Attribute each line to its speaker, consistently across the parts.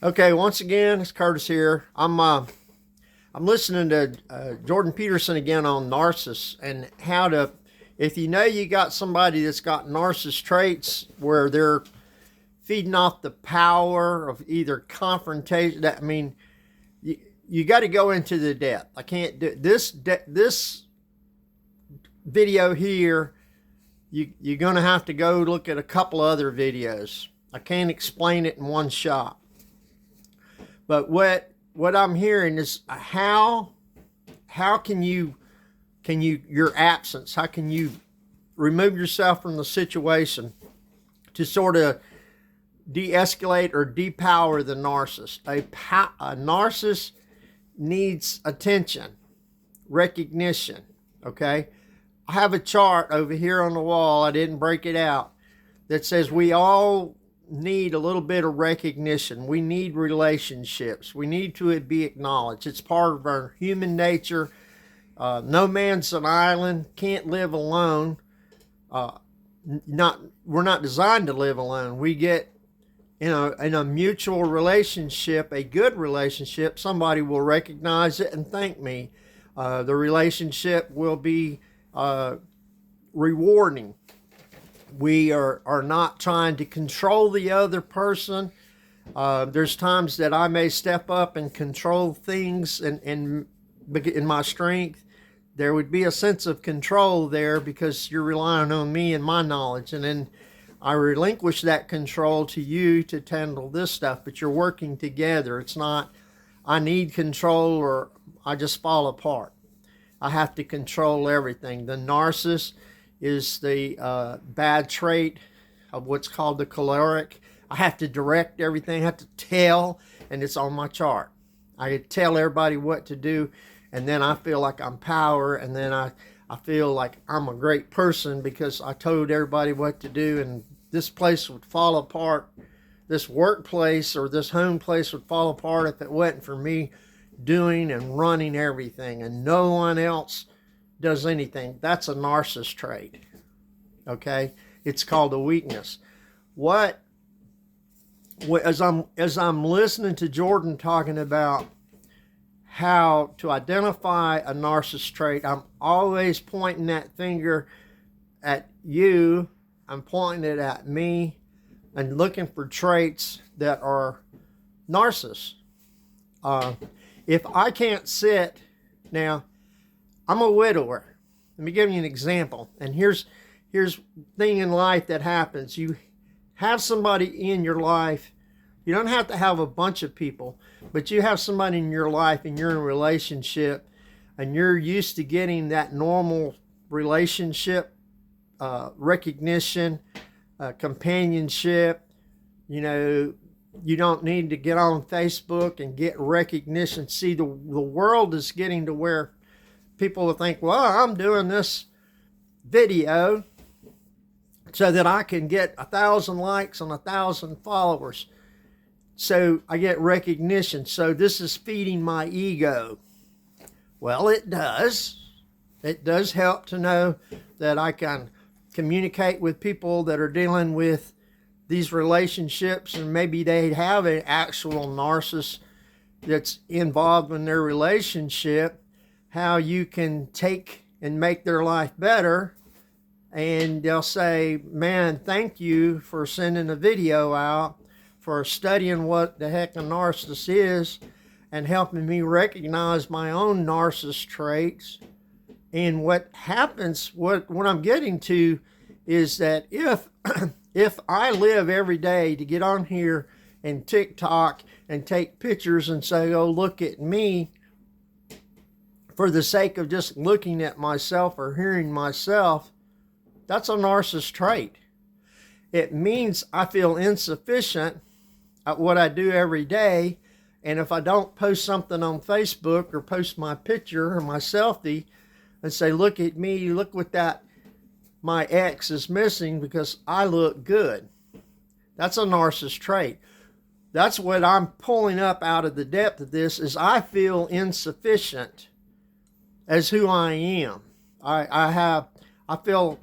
Speaker 1: Okay, once again, it's Curtis here. I'm listening to Jordan Peterson again on Narcissist and how to, if you know you got somebody that's got narcissist traits where they're feeding off the power of either confrontation. You got to go into the depth. I can't do this video here. You're going to have to go look at a couple other videos. I can't explain it in one shot. But what I'm hearing is how can you your absence, how can you remove yourself from the situation to sort of de-escalate or depower the narcissist. A narcissist needs attention, recognition, okay? I have a chart over here on the wall, I didn't break it out, that says we all need a little bit of recognition. We need relationships. We need to be acknowledged. It's part of our human nature. No man's an island, can't live alone. We're not designed to live alone. We get in a mutual relationship, a good relationship, somebody will recognize it and thank me. The relationship will be rewarding. We are not trying to control the other person. There's times that I may step up and control things in my strength. There would be a sense of control there because you're relying on me and my knowledge. And then I relinquish that control to you to handle this stuff. But you're working together. It's not, I need control or I just fall apart. I have to control everything. The narcissist is the bad trait of what's called the choleric. I have to direct everything, I have to tell, and it's on my chart. I tell everybody what to do, and then I feel like I'm power, and then I feel like I'm a great person because I told everybody what to do, and this place would fall apart. This workplace or this home place would fall apart if it wasn't for me doing and running everything, and no one else does anything. That's a narcissist trait. Okay, it's called a weakness. As I'm listening to Jordan talking about how to identify a narcissist trait, I'm always pointing that finger at you. I'm pointing it at me and looking for traits that are narcissists. If I can't sit now, I'm a widower. Let me give you an example. And here's thing in life that happens. You have somebody in your life. You don't have to have a bunch of people, but you have somebody in your life and you're in a relationship and you're used to getting that normal relationship, recognition, companionship. You don't need to get on Facebook and get recognition. See, the world is getting to where people will think, well, I'm doing this video so that I can get 1,000 likes and 1,000 followers. So I get recognition. So this is feeding my ego. Well, it does. It does help to know that I can communicate with people that are dealing with these relationships, and maybe they have an actual narcissist that's involved in their relationship, how you can take and make their life better. And they'll say, man, thank you for sending a video out, for studying what the heck a narcissist is and helping me recognize my own narcissist traits. And what happens, what I'm getting to is that if I live every day to get on here and TikTok and take pictures and say, oh, look at me, for the sake of just looking at myself or hearing myself, that's a narcissist trait. It means I feel insufficient at what I do every day. And if I don't post something on Facebook or post my picture or my selfie and say, look at me, look what my ex is missing because I look good. That's a narcissist trait. That's what I'm pulling up out of the depth of this, is I feel insufficient as who I am. I feel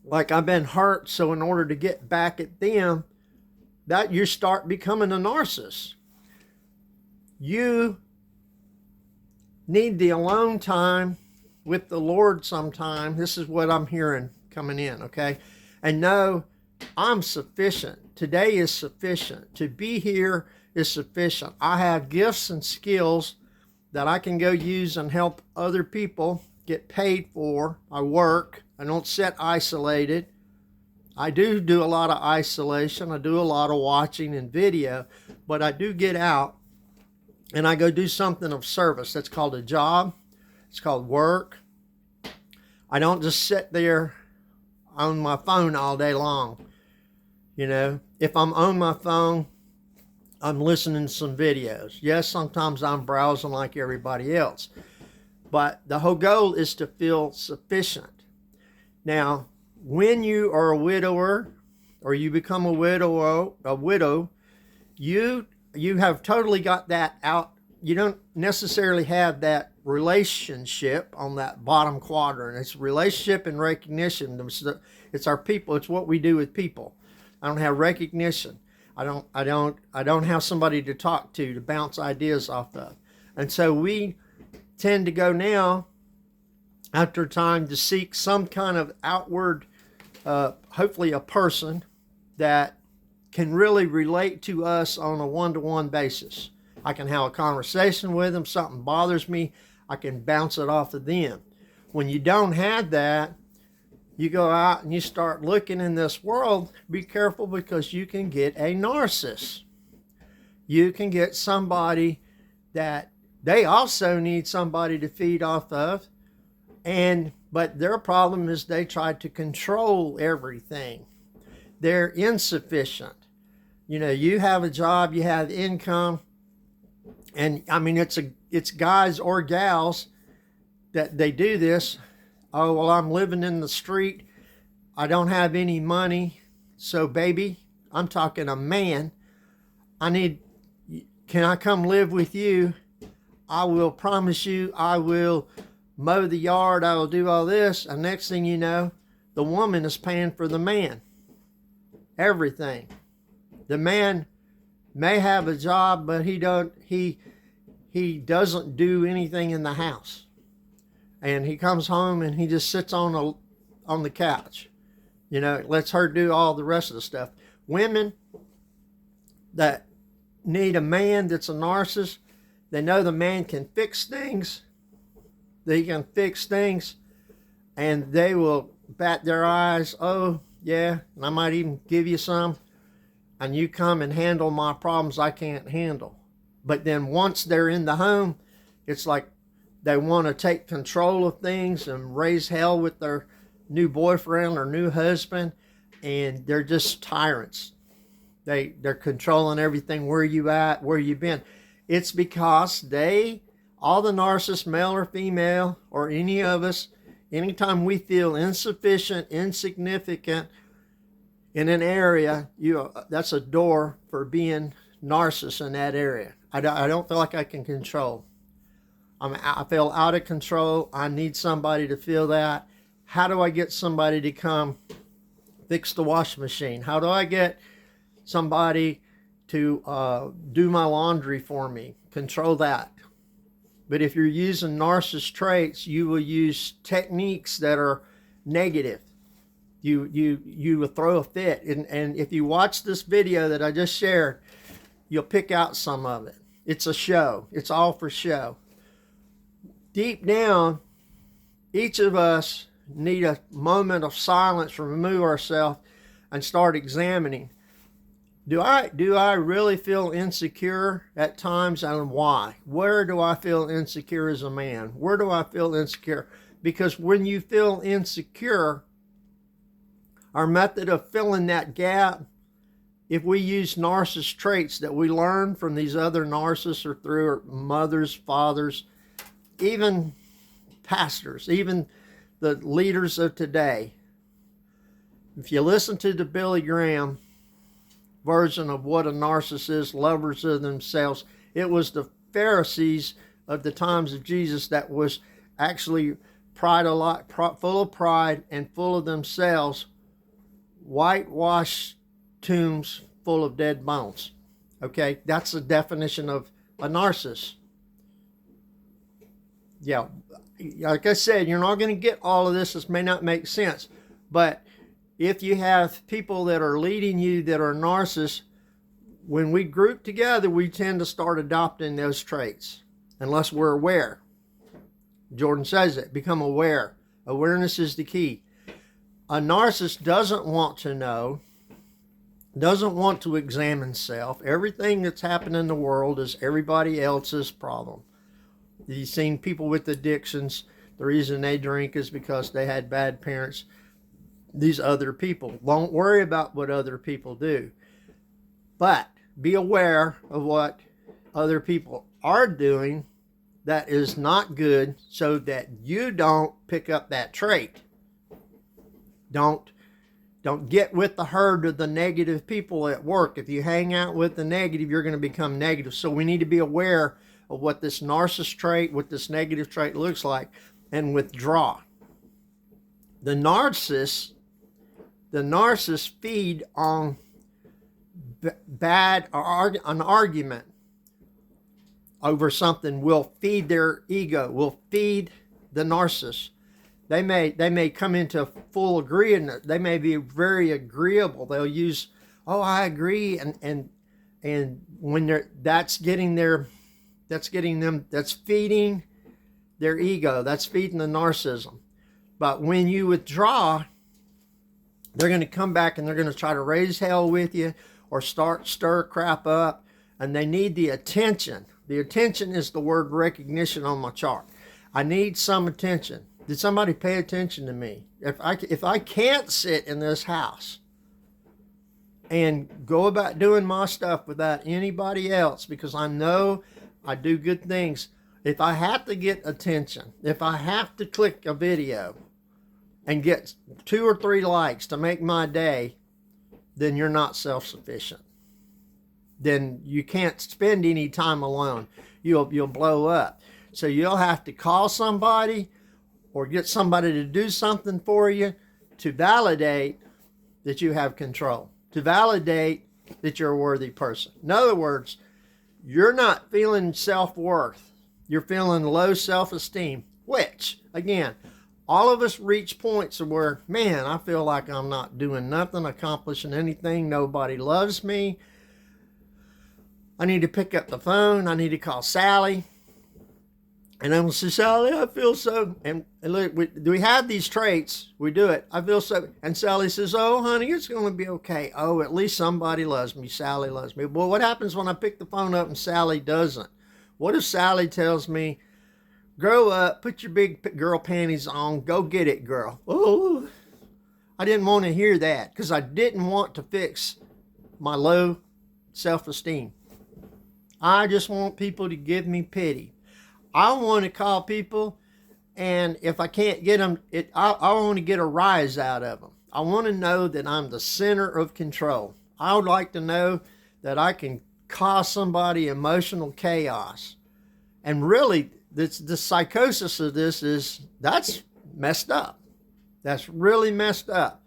Speaker 1: like I've been hurt, so in order to get back at them, that you start becoming a narcissist. You need the alone time with the Lord sometime. This is what I'm hearing coming in, okay? And know I'm sufficient. Today is sufficient. To be here is sufficient. I have gifts and skills that I can go use and help other people get paid for. I work. I don't sit isolated. I do a lot of isolation. I do a lot of watching and video, but I do get out and I go do something of service. That's called a job. It's called work. I don't just sit there on my phone all day long. You know, if I'm on my phone, I'm listening to some videos. Yes, sometimes I'm browsing like everybody else. But the whole goal is to feel sufficient. Now, when you are a widower or you become a widow, you have totally got that out. You don't necessarily have that relationship on that bottom quadrant. It's relationship and recognition. It's our people. It's what we do with people. I don't have recognition. I don't have somebody to talk to bounce ideas off of. And so we tend to go now after time to seek some kind of outward, hopefully a person that can really relate to us on a one-to-one basis. I can have a conversation with them. Something bothers me, I can bounce it off of them. When you don't have that, you go out and you start looking in this world. Be careful, because you can get a narcissist. You can get somebody that they also need somebody to feed off of, but their problem is they try to control everything. They're insufficient. You know, you have a job, you have income, and I mean it's guys or gals that they do this. Oh, well, I'm living in the street. I don't have any money. So, baby, I'm talking a man. Can I come live with you? I will promise you I will mow the yard. I will do all this. And next thing you know, the woman is paying for the man. Everything. The man may have a job, but he doesn't do anything in the house. And he comes home and he just sits on the couch. You know, lets her do all the rest of the stuff. Women that need a man that's a narcissist, they know the man can fix things. They can fix things, and they will bat their eyes. Oh, yeah, and I might even give you some. And you come and handle my problems I can't handle. But then once they're in the home, it's like they want to take control of things and raise hell with their new boyfriend or new husband, and they're just tyrants. They're controlling everything. Where you at? Where you been? It's because all the narcissists, male or female, or any of us, anytime we feel insufficient, insignificant in an area, that's a door for being narcissist in that area. I don't feel like I can control. I feel out of control. I need somebody to feel that. How do I get somebody to come fix the washing machine? How do I get somebody to do my laundry for me? Control that. But if you're using narcissist traits, you will use techniques that are negative. You will throw a fit. And if you watch this video that I just shared, you'll pick out some of it. It's a show. It's all for show. Deep down, each of us need a moment of silence, remove ourselves, and start examining. Do I really feel insecure at times, and why? Where do I feel insecure as a man? Where do I feel insecure? Because when you feel insecure, our method of filling that gap, if we use narcissist traits that we learn from these other narcissists or through our mothers, fathers, even pastors, even the leaders of today. If you listen to the Billy Graham version of what a narcissist is, lovers of themselves, it was the Pharisees of the times of Jesus that was actually full of pride and full of themselves, whitewashed tombs full of dead bones. Okay, that's the definition of a narcissist. Yeah, like I said, you're not going to get all of this. This may not make sense, but if you have people that are leading you that are narcissists, when we group together, we tend to start adopting those traits unless we're aware. Jordan says it, become aware. Awareness is the key. A narcissist doesn't want to know, doesn't want to examine self. Everything that's happened in the world is everybody else's problem. You've seen people with addictions, the reason they drink is because they had bad parents. These other people. Don't worry about what other people do. But be aware of what other people are doing that is not good so that you don't pick up that trait. Don't get with the herd of the negative people at work. If you hang out with the negative, you're going to become negative. So we need to be aware of what this narcissist trait, what this negative trait looks like, and withdraw. The narcissists feed on an argument over something will feed their ego, will feed the narcissist. They may come into full agreement. They may be very agreeable. They'll use, oh, I agree, and when that's feeding their ego. That's feeding the narcissism. But when you withdraw, they're going to come back and they're going to try to raise hell with you or stir crap up, and they need the attention. The attention is the word recognition on my chart. I need some attention. Did somebody pay attention to me? If I can't sit in this house and go about doing my stuff without anybody else because I know I do good things, if I have to get attention, if I have to click a video and get 2 or 3 likes to make my day, then you're not self-sufficient. Then you can't spend any time alone. You'll blow up. So you'll have to call somebody or get somebody to do something for you to validate that you have control, to validate that you're a worthy person. In other words, you're not feeling self-worth. You're feeling low self-esteem, which, again, all of us reach points where, man, I feel like I'm not doing nothing, accomplishing anything. Nobody loves me. I need to pick up the phone. I need to call Sally. And I'm going to say, Sally, I feel so. And look, do we have these traits? We do it. I feel so. And Sally says, oh, honey, it's going to be okay. Oh, at least somebody loves me. Sally loves me. Well, what happens when I pick the phone up and Sally doesn't? What if Sally tells me, grow up, put your big girl panties on, go get it, girl? Oh, I didn't want to hear that because I didn't want to fix my low self-esteem. I just want people to give me pity. I want to call people, and if I can't get them, I want to get a rise out of them. I want to know that I'm the center of control. I would like to know that I can cause somebody emotional chaos. And really, the psychosis of this that's messed up. That's really messed up.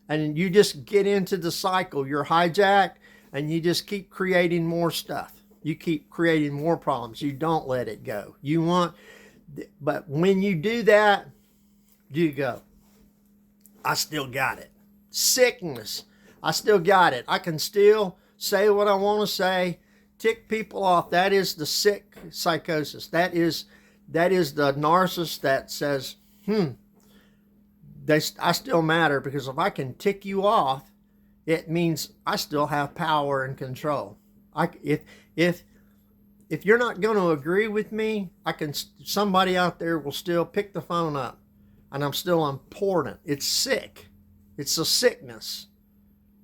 Speaker 1: And you just get into the cycle. You're hijacked, and you just keep creating more stuff. You keep creating more problems. You don't let it go. But when you do that, you go, I still got it. Sickness, I still got it. I can still say what I want to say, tick people off. That is the sick psychosis. That is the narcissist that says, I still matter, because if I can tick you off, it means I still have power and control. If you're not going to agree with me, somebody out there will still pick the phone up, and I'm still important. It's sick. It's a sickness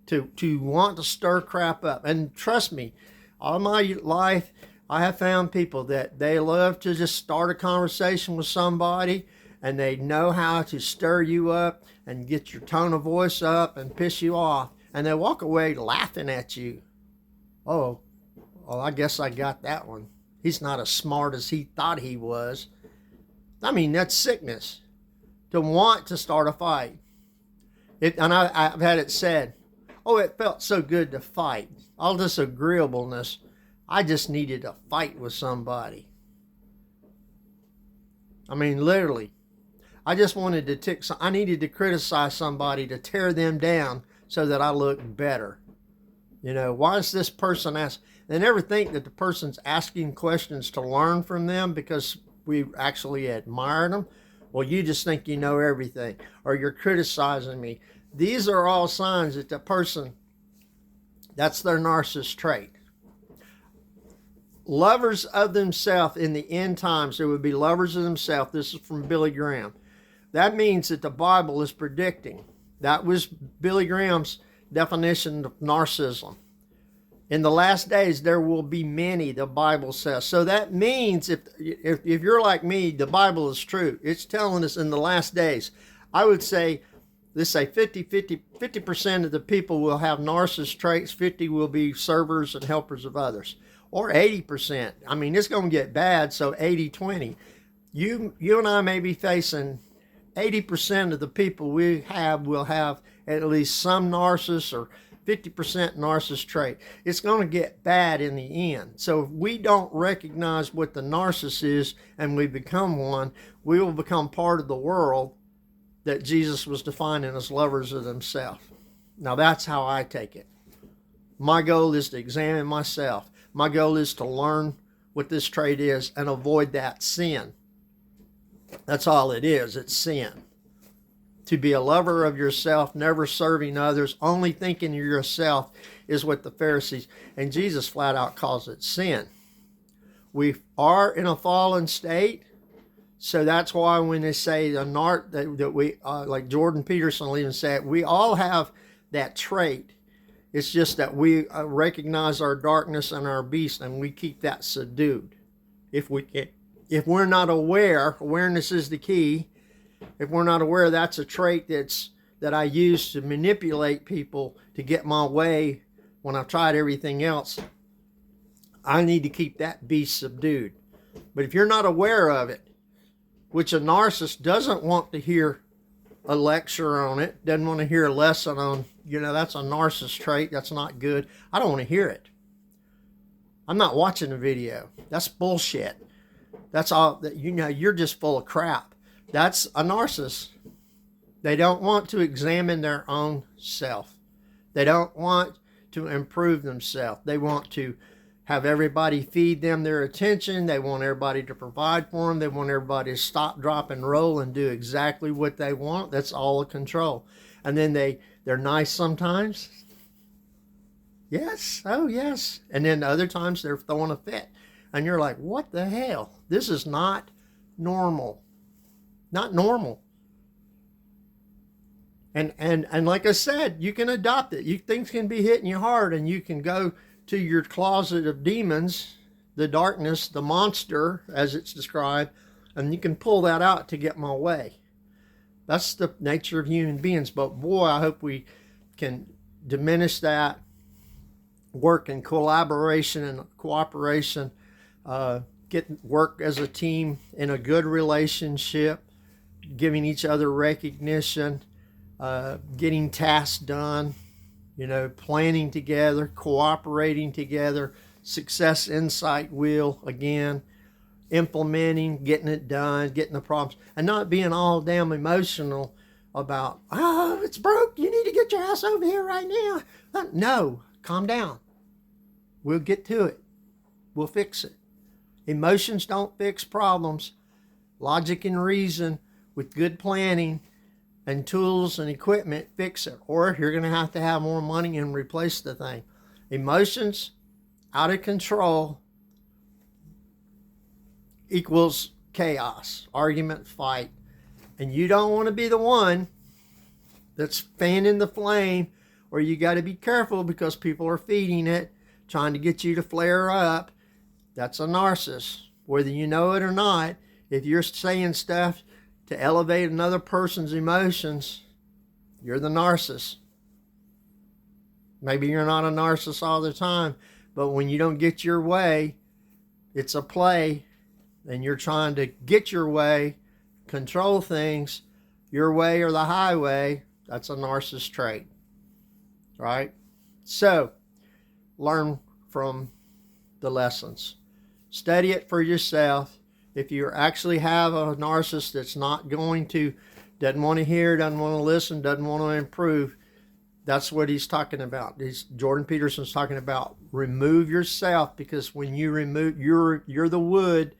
Speaker 1: to want to stir crap up. And trust me, all my life, I have found people that they love to just start a conversation with somebody, and they know how to stir you up and get your tone of voice up and piss you off, and they walk away laughing at you. Oh, well, I guess I got that one. He's not as smart as he thought he was. I mean, that's sickness. To want to start a fight. And I've had it said, Oh, it felt so good to fight. All this agreeableness. I just needed to fight with somebody. I mean, literally. I just wanted to I needed to criticize somebody to tear them down so that I looked better. You know, why is this person asking? They never think that the person's asking questions to learn from them because we actually admire them. Well, you just think you know everything, or you're criticizing me. These are all signs that the person, that's their narcissist trait. Lovers of themselves in the end times, there would be lovers of themselves. This is from Billy Graham. That means that the Bible is predicting. That was Billy Graham's definition of narcissism. In the last days, there will be many, the Bible says. So that means if you're like me, the Bible is true. It's telling us in the last days. I would say, let's say 50% of the people will have narcissist traits. 50 will be servers and helpers of others. Or 80%. I mean, it's going to get bad, so 80-20. You and I may be facing 80% of the people we have will have at least some narcissist or 50% narcissist trait. It's going to get bad in the end. So if we don't recognize what the narcissist is and we become one, we will become part of the world that Jesus was defining as lovers of themselves. Now that's how I take it. My goal is to examine myself. My goal is to learn what this trait is and avoid that sin. That's all it is. It's sin. To be a lover of yourself, never serving others, only thinking of yourself is what the Pharisees, and Jesus flat out calls it sin. We are in a fallen state, so that's why when they say that we, like Jordan Peterson will even say it, we all have that trait. It's just that we recognize our darkness and our beast, and we keep that subdued. If we're not aware, awareness is the key. If we're not aware, that's a trait that I use to manipulate people to get my way when I've tried everything else. I need to keep that beast subdued. But if you're not aware of it, which a narcissist doesn't want to hear a lecture on it, doesn't want to hear a lesson on, that's a narcissist trait, that's not good. I don't want to hear it. I'm not watching the video. That's bullshit. That's all, you're just full of crap. That's a narcissist. They don't want to examine their own self. They don't want to improve themselves. They want to have everybody feed them their attention. They want everybody to provide for them. They want everybody to stop, drop, and roll and do exactly what they want. That's all a control. And then they're nice sometimes. Yes, oh yes. And then other times they're throwing a fit. And you're like, what the hell? This is not normal. Not normal. And like I said, you can adopt it. Things can be hitting you hard, and you can go to your closet of demons, the darkness, the monster, as it's described, and you can pull that out to get my way. That's the nature of human beings. But boy, I hope we can diminish that, work in collaboration and cooperation, work as a team in a good relationship, giving each other recognition, getting tasks done, planning together, cooperating together, success, insight, will, again, implementing, getting it done, getting the problems, and not being all damn emotional about, oh, it's broke, you need to get your ass over here right now. No, calm down. We'll get to it. We'll fix it. Emotions don't fix problems. Logic and reason with good planning and tools and equipment fix it. Or you're going to have more money and replace the thing. Emotions out of control equals chaos, argument, fight. And you don't want to be the one that's fanning the flame, or you got to be careful because people are feeding it, trying to get you to flare up. That's a narcissist. Whether you know it or not, if you're saying stuff to elevate another person's emotions, you're the narcissist. Maybe you're not a narcissist all the time, but when you don't get your way, it's a play, and you're trying to get your way, control things, your way or the highway. That's a narcissist trait, right? So, learn from the lessons. Study it for yourself. If you actually have a narcissist that's doesn't want to hear, doesn't want to listen, doesn't want to improve, that's what he's talking about. Jordan Peterson's talking about remove yourself, because when you remove, you're the wood,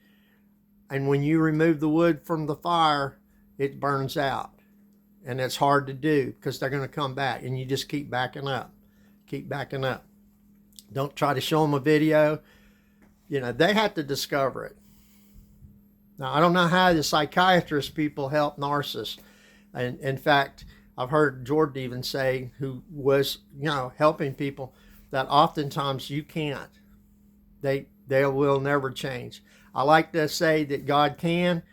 Speaker 1: and when you remove the wood from the fire, it burns out. And it's hard to do because they're going to come back, and you just keep backing up. Keep backing up. Don't try to show them a video. They have to discover it. Now, I don't know how the psychiatrist people help narcissists. And in fact, I've heard Jordan even say, who was, helping people, that oftentimes you can't. They will never change. I like to say that God can.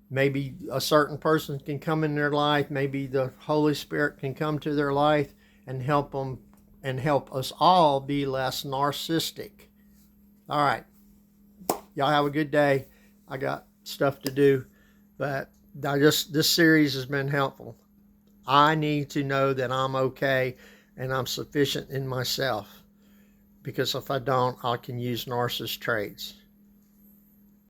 Speaker 1: Maybe a certain person can come in their life. Maybe the Holy Spirit can come to their life and help them and help us all be less narcissistic. All right. Y'all have a good day. I got stuff to do, but this series has been helpful. I need to know that I'm okay and I'm sufficient in myself, because if I don't, I can use narcissist traits.